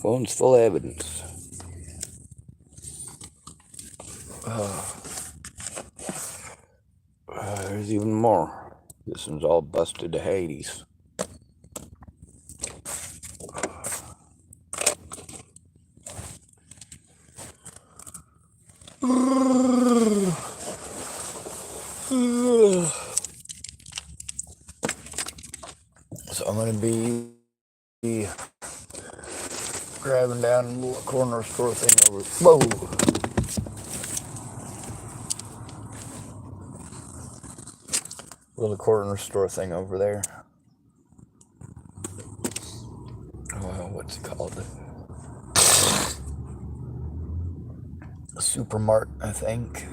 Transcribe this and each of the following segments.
Phone's full of evidence. There's even more. This one's all busted to Hades. So I'm going to be grabbing down a little corner store thing over. Whoa! Little corner store thing over there. Oh, what's it called? A supermart, I think.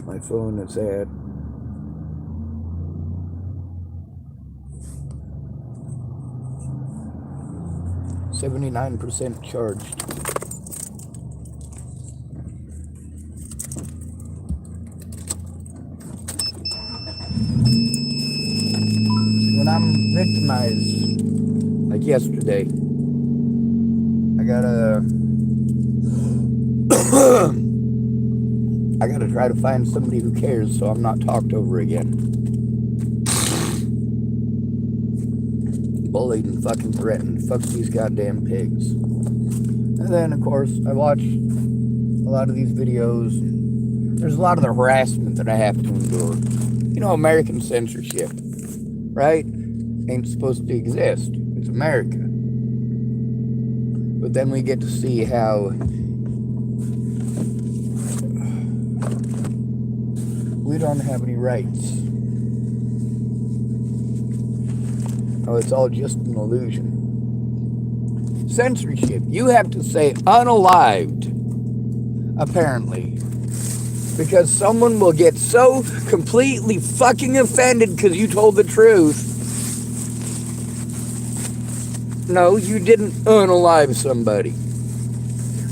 My phone is at 79% charged. When I'm victimized, like yesterday, I gotta try to find somebody who cares so I'm not talked over again. Bullied and fucking threatened. Fuck these goddamn pigs. And then, of course, I watch a lot of these videos. There's a lot of the harassment that I have to endure. You know, American censorship, right? Ain't supposed to exist. It's America. But then we get to see how we don't have any rights. Oh, it's all just an illusion. Censorship. You have to say unalived, apparently. Because someone will get so completely fucking offended because you told the truth. No, you didn't unalive somebody.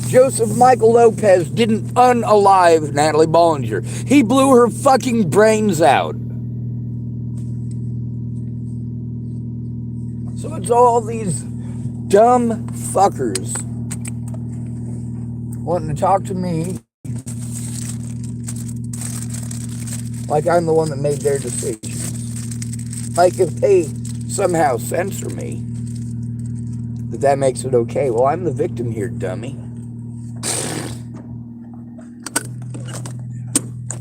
Joseph Michael Lopez didn't unalive Natalie Bollinger. He blew her fucking brains out. So it's all these dumb fuckers wanting to talk to me like I'm the one that made their decisions. Like if they somehow censor me, that makes it okay. Well, I'm the victim here, dummy.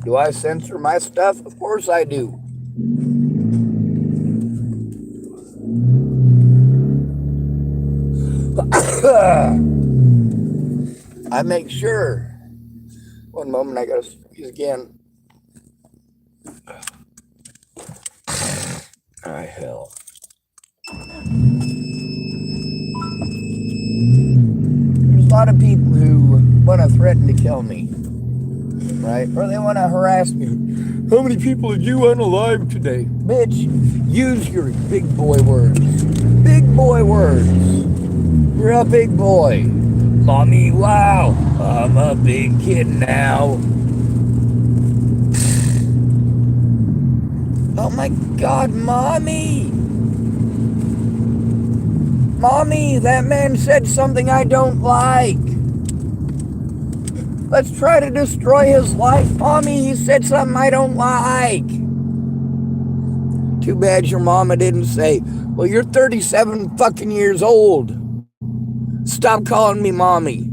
Do I censor my stuff? Of course I do. I make sure. One moment, I gotta squeeze again. Ah, hell. There's a lot of people who want to threaten to kill me, right? Or they want to harass me. How many people did you unalive today? Bitch, use your big boy words. Big boy words. You're a big boy. Mommy, wow, I'm a big kid now. Oh my God, Mommy. Mommy, that man said something I don't like. Let's try to destroy his life. Mommy, he said something I don't like. Too bad your mama didn't say, well, you're 37 fucking years old. Stop calling me Mommy.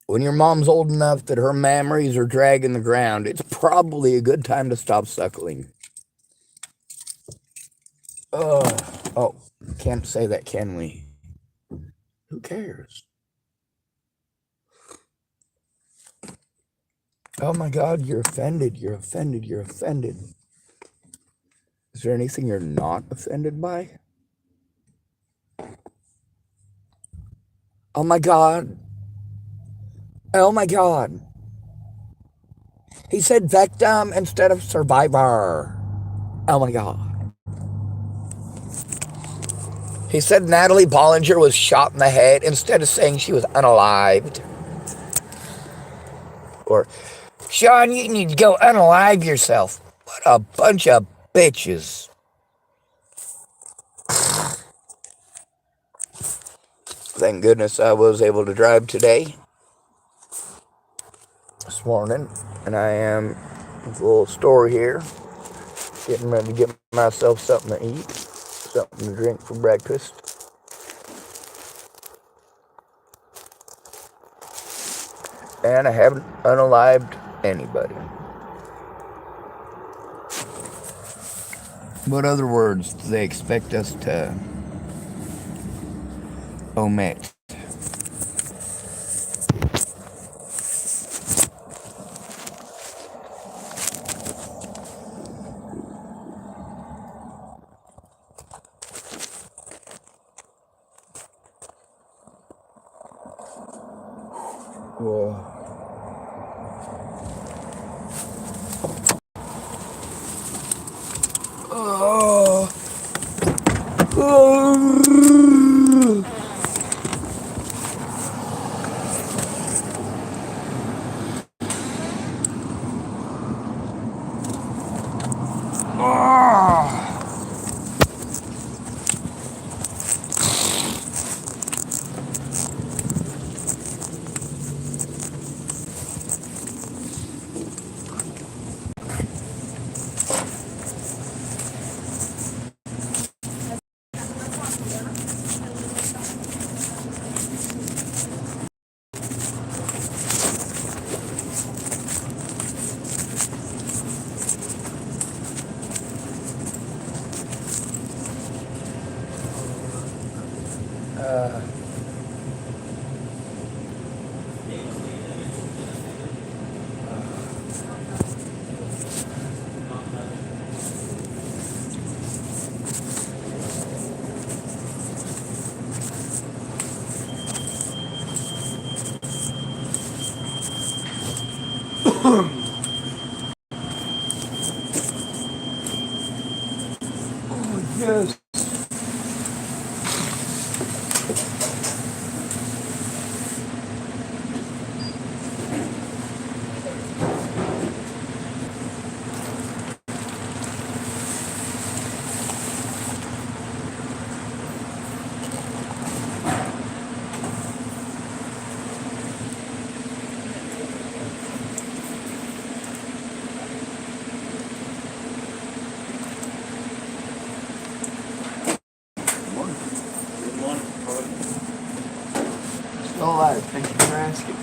When your mom's old enough that her mammaries are dragging the ground, it's probably a good time to stop suckling. Oh, can't say that, can we? Who cares? Oh my God, you're offended, you're offended, you're offended. Is there anything you're not offended by? Oh my God. Oh my God. He said victim instead of survivor. Oh my God. He said Natalie Bollinger was shot in the head instead of saying she was unalived. Or, Sean, you need to go unalive yourself. What a bunch of bitches. Thank goodness I was able to drive today, this morning, and I am at the little store here, getting ready to get myself something to eat, something to drink for breakfast. And I haven't unalived anybody. What other words do they expect us to omit? Whoa. Oh. Oh. Oh. Yes. Still alive. Thank you for asking.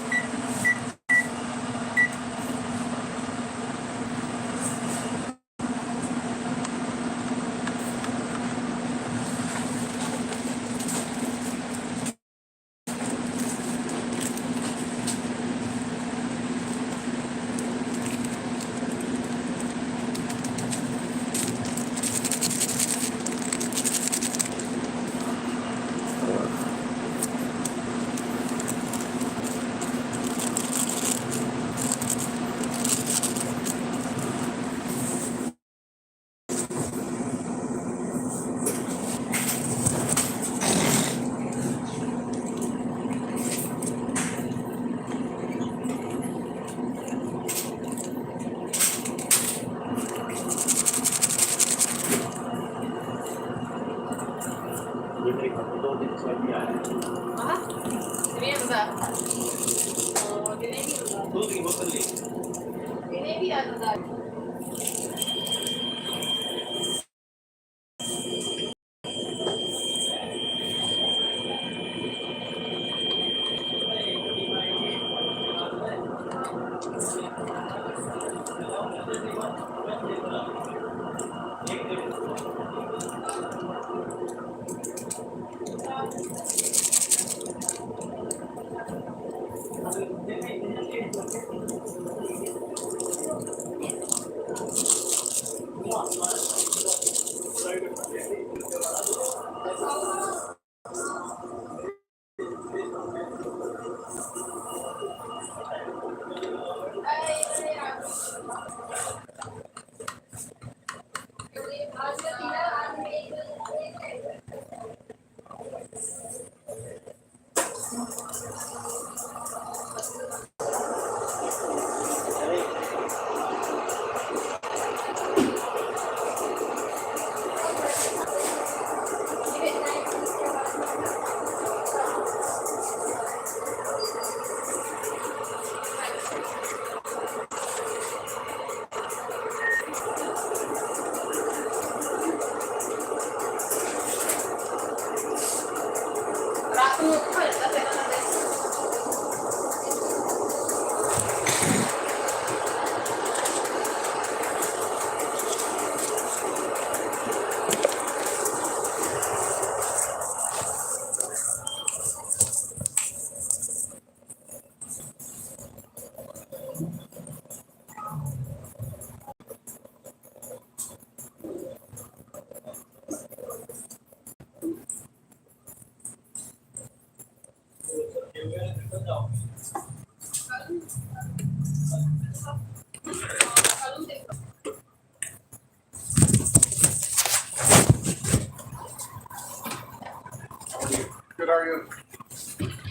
Good, are you?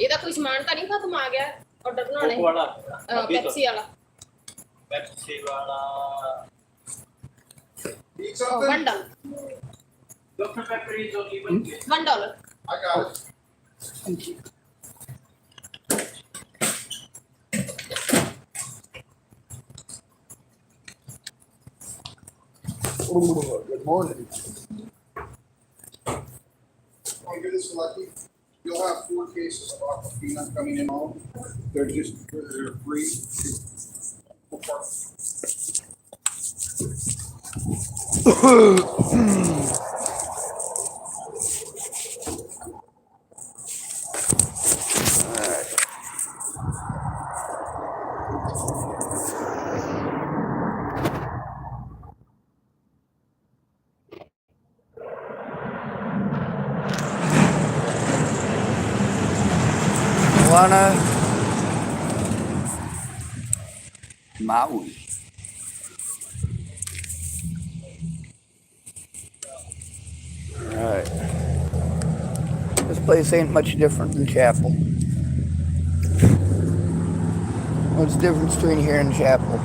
ਇਹਦਾ ਕੋਈ ਸਮਾਨ ਤਾਂ ਨਹੀਂ ਖਤਮ ਆ ਗਿਆ order ਬਣਾਉਣੇ Pepsi ਵਾਲਾ Need something? $1 Dr. Pepper is only $1. I got it. Thank you. Oh, good morning. Want to get this lucky? You'll have 4 cases of Aquafina coming in all. They're free. Maui. Alright. This place ain't much different than Chapel. What's the difference between here and Chapel?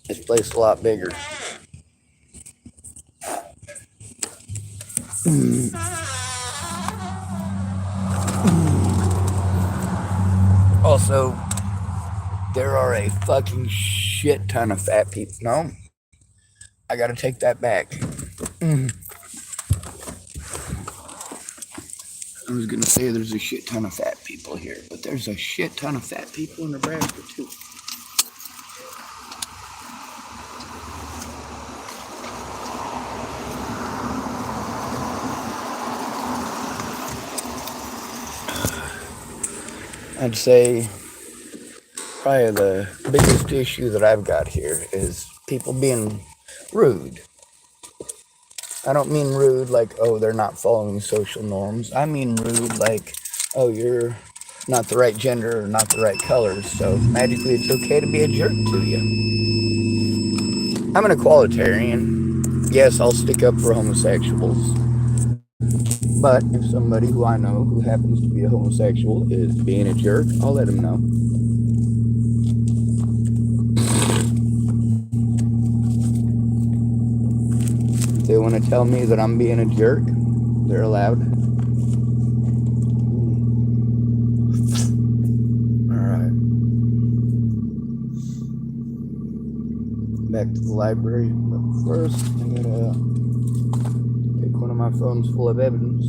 This place is a lot bigger. Also, there are a fucking shit ton of fat people. No, I gotta take that back. I was gonna say there's a shit ton of fat people here, but there's a shit ton of fat people in Nebraska too. I'd say probably the biggest issue that I've got here is people being rude. I don't mean rude like, oh, they're not following social norms. I mean rude like, oh, you're not the right gender or not the right colors, so magically it's okay to be a jerk to you. I'm an equalitarian. Yes, I'll stick up for homosexuals. But if somebody who I know who happens to be a homosexual is being a jerk, I'll let them know. If they want to tell me that I'm being a jerk, they're allowed. Alright. Back to the library. But first, I gotta take one of my phones full of evidence.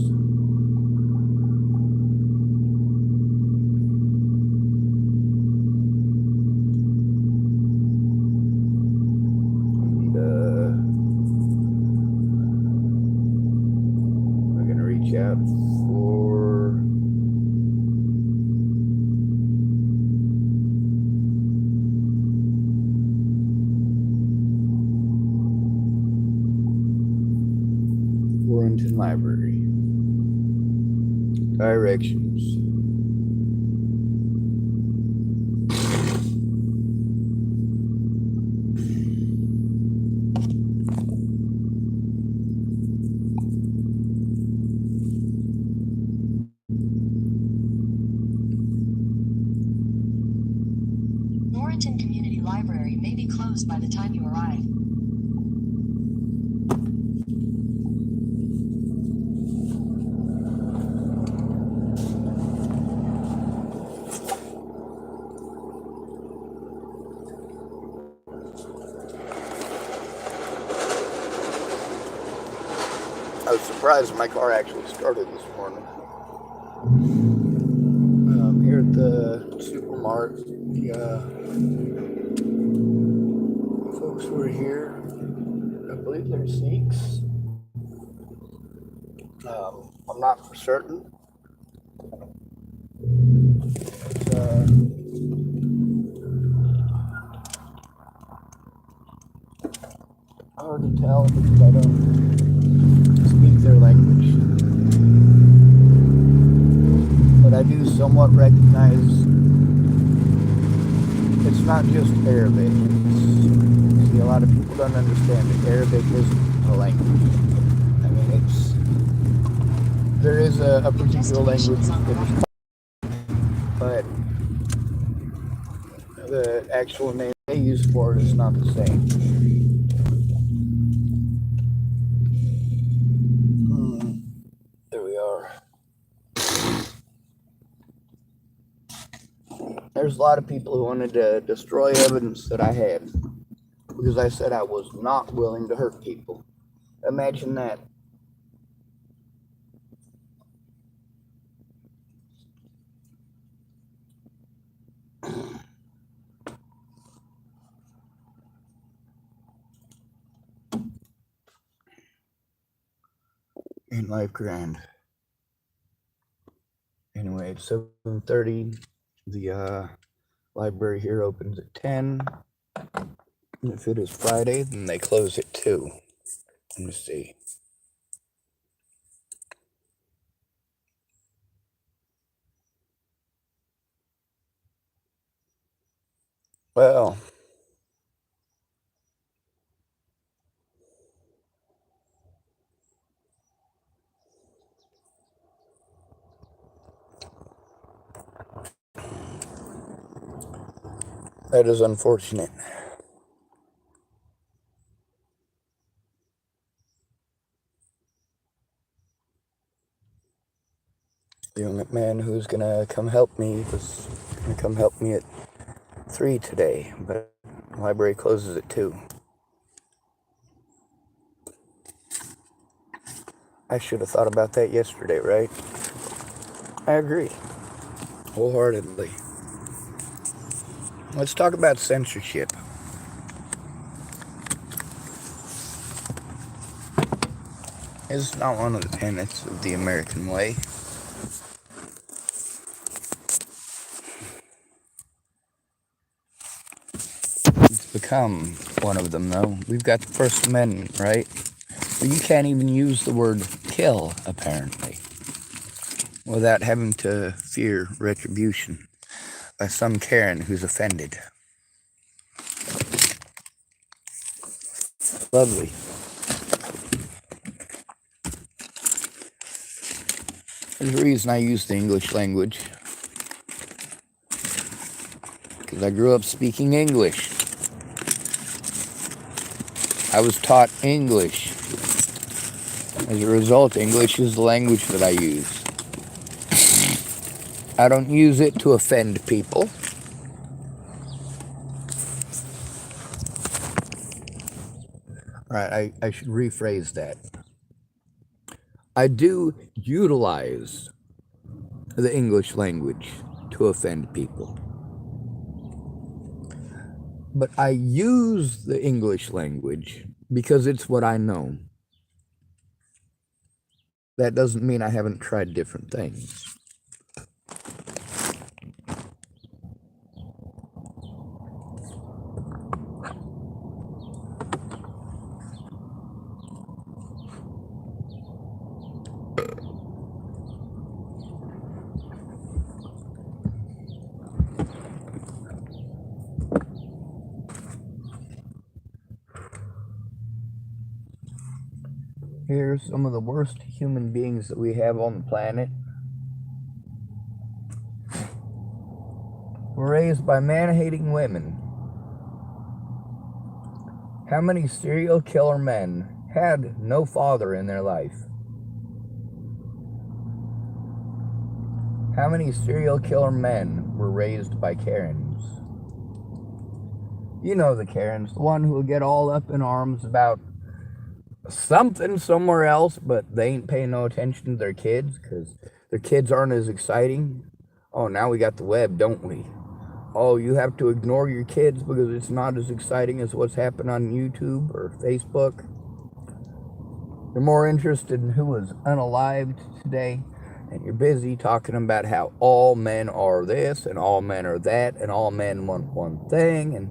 Out for Warrenton Library. Directions. Community Library may be closed by the time you arrive. I was surprised my car actually started this morning. Here at the supermarket, folks who are here, I believe they're Sikhs. I'm not for certain. But, hard to tell because I don't speak their language. somewhat recognize it's not just Arabic. See, a lot of people don't understand that Arabic isn't a language. I mean, there is a particular language that is called, but the actual name they use for it is not the same. There we are. There's a lot of people who wanted to destroy evidence that I had because I said I was not willing to hurt people. Imagine that. Ain't life grand. Anyway, it's 7:30. The library here opens at 10. And if it is Friday, then they close at 2. Let me see. Well, that is unfortunate. The young man who's gonna come help me was gonna come help me at 3 today, but the library closes at 2. I should have thought about that yesterday, right? I agree wholeheartedly. Let's talk about censorship. It's not one of the tenets of the American way. It's become one of them, though. We've got the First Amendment, right? But you can't even use the word kill, apparently, without having to fear retribution by some Karen who's offended. Lovely. There's a reason I use the English language. Because I grew up speaking English. I was taught English. As a result, English is the language that I use. I don't use it to offend people. Right, I should rephrase that. I do utilize the English language to offend people. But I use the English language because it's what I know. That doesn't mean I haven't tried different things. Here's some of the worst human beings that we have on the planet. Were raised by man-hating women. How many serial killer men had no father in their life? How many serial killer men were raised by Karens? You know the Karens, the one who will get all up in arms about something somewhere else, but they ain't paying no attention to their kids because their kids aren't as exciting. Oh, now we got the web, don't we? Oh, you have to ignore your kids because it's not as exciting as what's happened on YouTube or Facebook. You're more interested in who was unalived today, and you're busy talking about how all men are this and all men are that and all men want one thing. And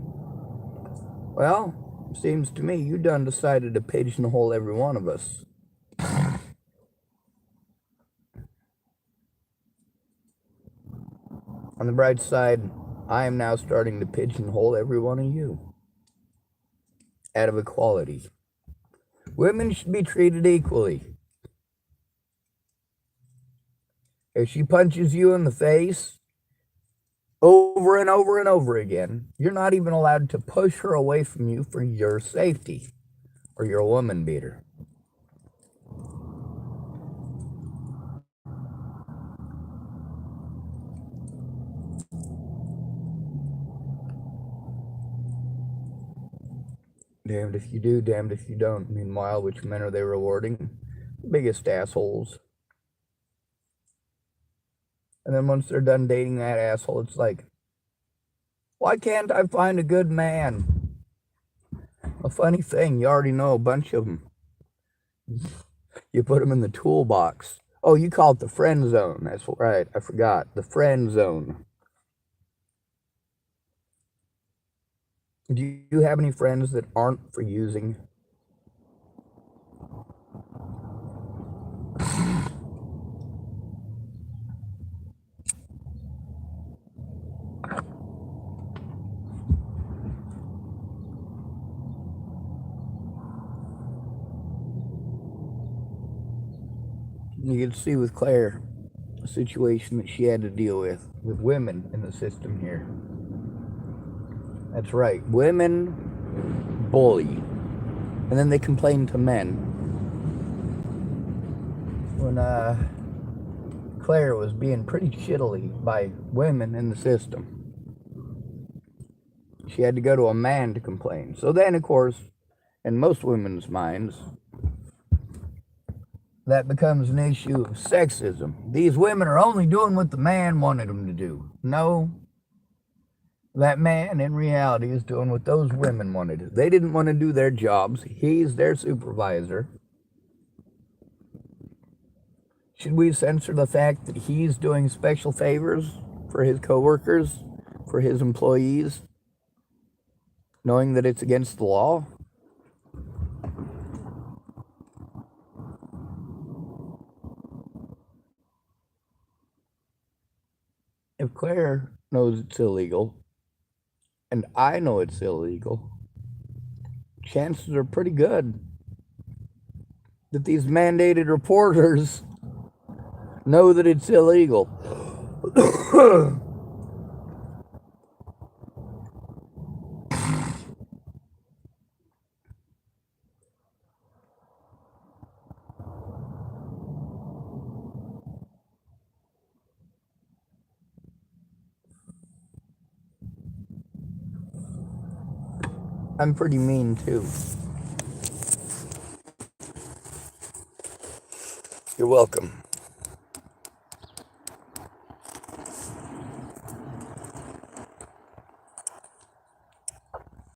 well, seems to me you done decided to pigeonhole every one of us. On the bright side, I am now starting to pigeonhole every one of you out of equality. Women should be treated equally. If she punches you in the face over and over and over again, you're not even allowed to push her away from you for your safety, or you're a woman beater. Damned if you do, damned if you don't. Meanwhile, which men are they rewarding? The biggest assholes. And then once they're done dating that asshole, it's like, why can't I find a good man? A funny thing, you already know a bunch of them. You put them in the toolbox. Oh, you call it the friend zone. That's right, I forgot. The friend zone. Do you have any friends that aren't for using? You can see with Claire the situation that she had to deal with women in the system here. That's right, women bully, and then they complain to men. When Claire was being pretty shittily by women in the system, she had to go to a man to complain. So then, of course, in most women's minds, that becomes an issue of sexism. These women are only doing what the man wanted them to do. No, that man in reality is doing what those women wanted. They didn't want to do their jobs. He's their supervisor. Should we censor the fact that he's doing special favors for his coworkers, for his employees, knowing that it's against the law? If Claire knows it's illegal, and I know it's illegal, chances are pretty good that these mandated reporters know that it's illegal. I'm pretty mean too. You're welcome.